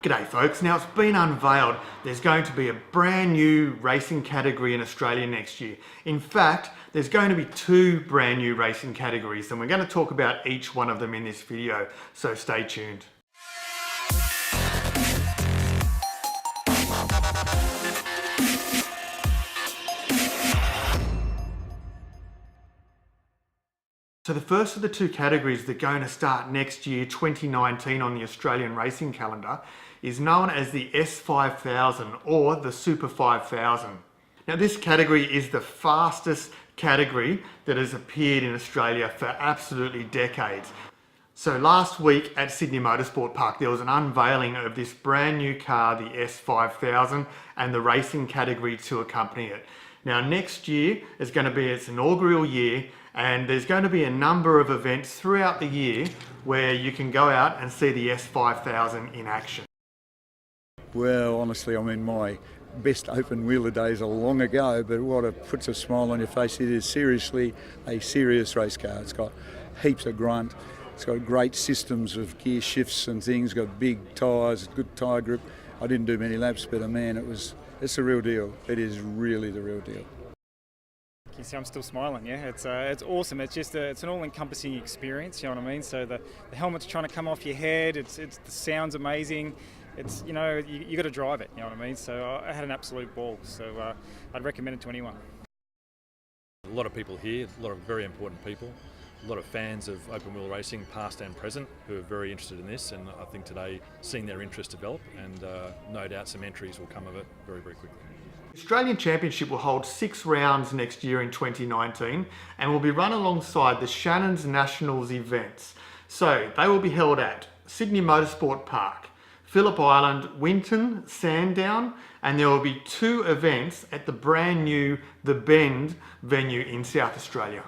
G'day folks, now it's been unveiled. There's going to be a brand new racing category in Australia next year. In fact, there's going to be two brand new racing categories and we're going to talk about each one of them in this video, so stay tuned. So the first of the two categories that are going to start next year, 2019, on the Australian racing calendar is known as the S5000 or the Super 5000. Now this category is the fastest category that has appeared in Australia for absolutely decades. So last week at Sydney Motorsport Park there was an unveiling of this brand new car, the S5000, and the racing category to accompany it. Now next year is going to be its inaugural year, and there's going to be a number of events throughout the year where you can go out and see the S5000 in action. Well, honestly, I mean, my best open wheeler days are long ago, but what puts a smile on your face, it is seriously a serious race car. It's got heaps of grunt, it's got great systems of gear shifts and things, got big tyres, good tyre grip. I didn't do many laps, but man, it's the real deal. It is really the real deal. You see, I'm still smiling. Yeah, it's awesome. It's just it's an all-encompassing experience. You know what I mean? So the helmet's trying to come off your head. It's the sound's amazing. It's, you know, you got to drive it. You know what I mean? So I had an absolute ball. So I'd recommend it to anyone. A lot of people here, a lot of very important people, a lot of fans of open wheel racing, past and present, who are very interested in this. And I think today, seeing their interest develop, and no doubt some entries will come of it very, very quickly. The Australian Championship will hold 6 rounds next year in 2019 and will be run alongside the Shannons Nationals events. So they will be held at Sydney Motorsport Park, Phillip Island, Winton, Sandown, and there will be 2 events at the brand new The Bend venue in South Australia.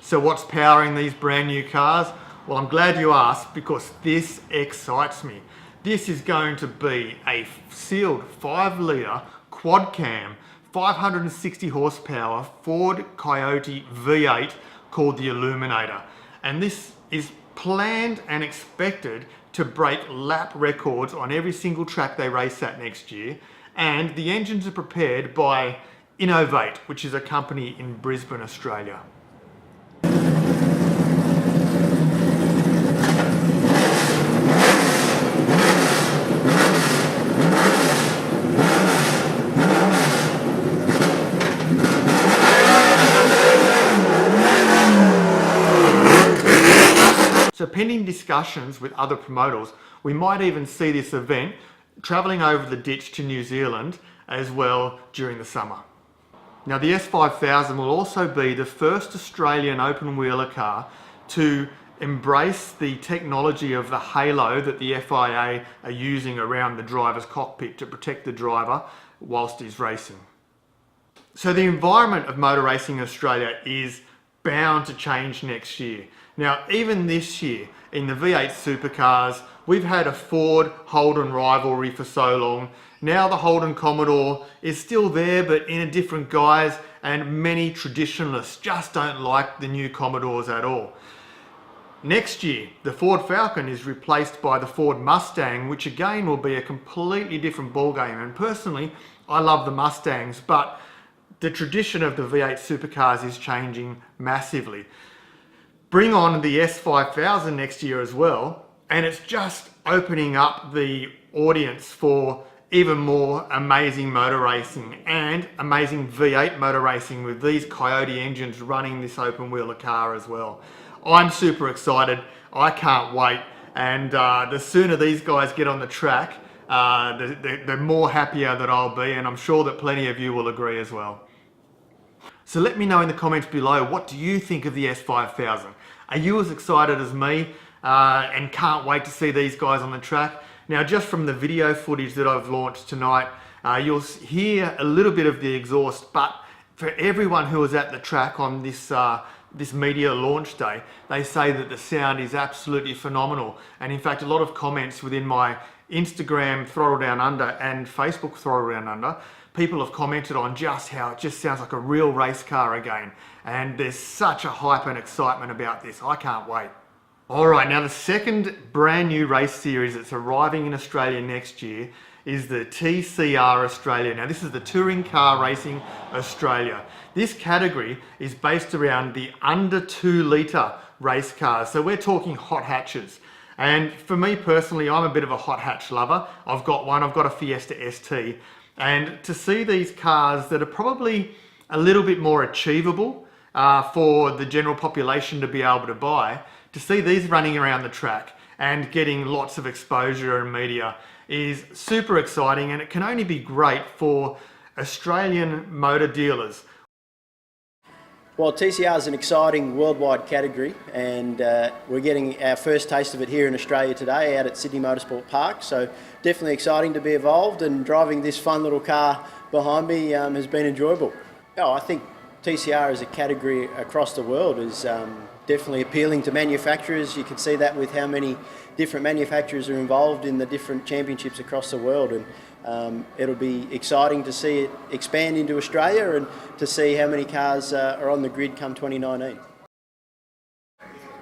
So what's powering these brand new cars? Well, I'm glad you asked, because this excites me. This is going to be a sealed 5 litre quad cam, 560 horsepower Ford Coyote V8 called the Aluminator. And this is planned and expected to break lap records on every single track they race at next year. And the engines are prepared by Inaugural, which is a company in Brisbane, Australia. So pending discussions with other promoters, we might even see this event travelling over the ditch to New Zealand as well during the summer. Now the S5000 will also be the first Australian open wheeler car to embrace the technology of the halo that the FIA are using around the driver's cockpit to protect the driver whilst he's racing. So the environment of motor racing in Australia is bound to change next year. Now, even this year, in the V8 supercars, we've had a Ford Holden rivalry for so long. Now the Holden Commodore is still there, but in a different guise, and many traditionalists just don't like the new Commodores at all. Next year, the Ford Falcon is replaced by the Ford Mustang, which again will be a completely different ballgame. And personally, I love the Mustangs, but the tradition of the V8 supercars is changing massively. Bring on the S5000 next year as well, and it's just opening up the audience for even more amazing motor racing and amazing V8 motor racing with these Coyote engines running this open wheeler car as well. I'm super excited, I can't wait, and the sooner these guys get on the track, the more happier that I'll be, and I'm sure that plenty of you will agree as well. So let me know in the comments below, what do you think of the S5000? Are you as excited as me and can't wait to see these guys on the track? Now, just from the video footage that I've launched tonight, you'll hear a little bit of the exhaust, but for everyone who was at the track on this media launch day, they say that the sound is absolutely phenomenal. And in fact, a lot of comments within my Instagram Throttle Downunder and Facebook Throttle Downunder, people have commented on just how it just sounds like a real race car again. And there's such a hype and excitement about this. I can't wait. All right, now the second brand new race series that's arriving in Australia next year is the TCR Australia. Now this is the Touring Car Racing Australia. This category is based around the under 2 litre race cars. So we're talking hot hatches. And for me personally, I'm a bit of a hot hatch lover. I've got one, I've got a Fiesta ST. And to see these cars that are probably a little bit more achievable for the general population to be able to buy, to see these running around the track and getting lots of exposure and media is super exciting, and it can only be great for Australian motor dealers. Well, TCR is an exciting worldwide category, and we're getting our first taste of it here in Australia today out at Sydney Motorsport Park, so definitely exciting to be involved, and driving this fun little car behind me has been enjoyable. Oh, I think TCR as a category across the world is definitely appealing to manufacturers. You can see that with how many different manufacturers are involved in the different championships across the world, and it'll be exciting to see it expand into Australia and to see how many cars are on the grid come 2019.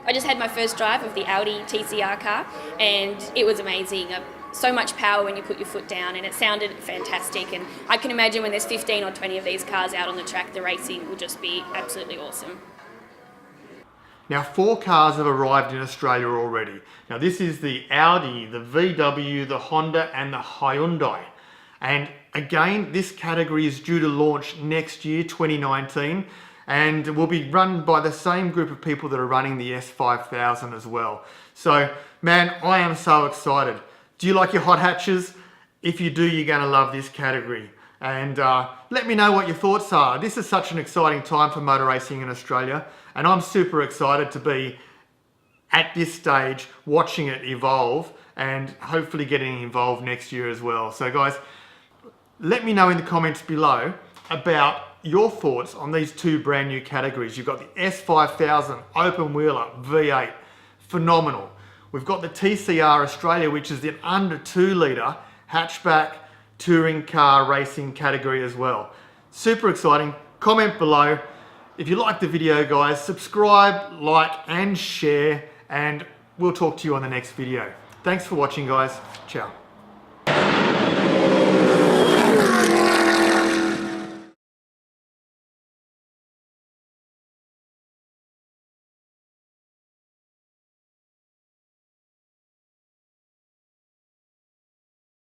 I just had my first drive of the Audi TCR car, and it was amazing. So much power when you put your foot down, and it sounded fantastic, and I can imagine when there's 15 or 20 of these cars out on the track, the racing will just be absolutely awesome. Now 4 cars have arrived in Australia already. Now this is the Audi, the VW, the Honda and the Hyundai. And again, this category is due to launch next year, 2019, and will be run by the same group of people that are running the S5000 as well. So man, I am so excited. Do you like your hot hatches? If you do, you're going to love this category. And let me know what your thoughts are. This is such an exciting time for motor racing in Australia, and I'm super excited to be at this stage watching it evolve and hopefully getting involved next year as well. So guys, let me know in the comments below about your thoughts on these 2 brand new categories. You've got the S5000 open wheeler V8, phenomenal. We've got the TCR Australia, which is the under 2 litre hatchback touring car racing category as well. Super exciting. Comment below. If you liked the video, guys, subscribe, like and share, and we'll talk to you on the next video. Thanks for watching, guys. Ciao.